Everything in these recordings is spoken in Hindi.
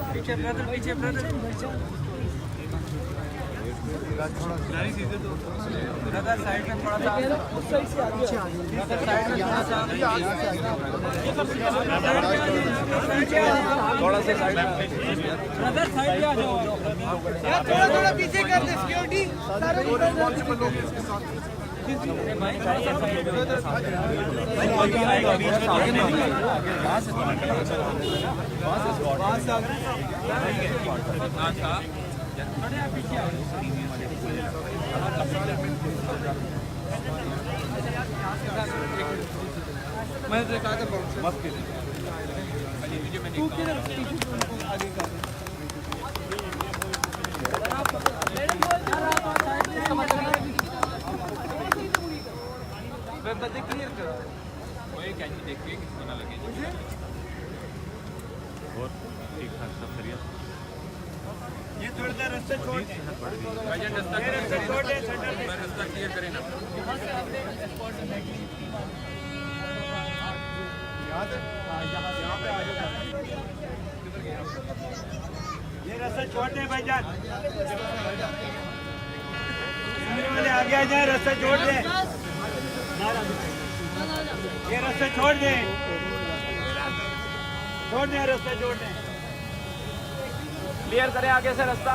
पीछे ब्रदर ब्रदर साइड में थोड़ा सा उस साइड से आगे साइड में थोड़ा सा साइड ब्रदर साइड पे आ जाओ यार थोड़ा पीछे कर दे सिक्योरिटी सारे रिस्पांसिबल लोग इसके साथ भाई थोड़ा सा साइड पे भाई कोई आएगा बीच में आगे नहीं पास आ था थोड़े आप पीछे आओ मैं देखा था बस के वीडियो में देखा आगे का बता क्लियर करो वो एक कैंची देखिए किसको ना लगे और ठीक ठाक सब बढ़िया ये थोड़ा सा रास्ता छोड़ दे भाईजान रास्ता छोड़ दे रास्ता क्लियर करें ना याद है यहां पे आ जाओ ये रास्ता छोड़ दे भाईजान वाले आगे आ जाए रास्ता छोड़ दे ये रास्ता छोड़ दे रास्ता छोड़ दे क्लियर करें आगे से रास्ता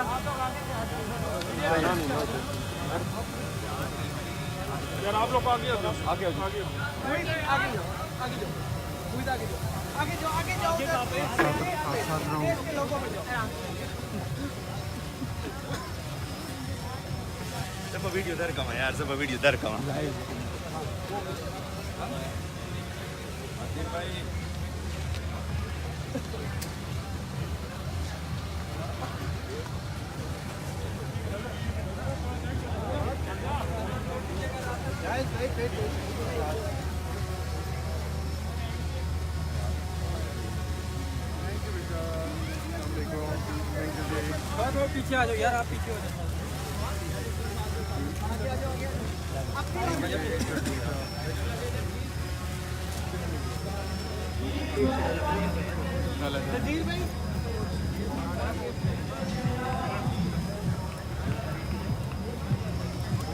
यार आप लोग आगे जाओ आगे जाओ सब वीडियो दर कमा यार सब वीडियो दर कमा भाई पीछे आ जाओ यार आप पीछे हो जाओ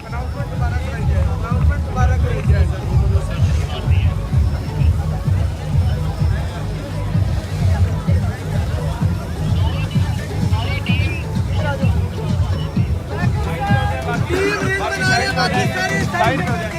अनाउंसमेंट दोबारा कराई जाए साइड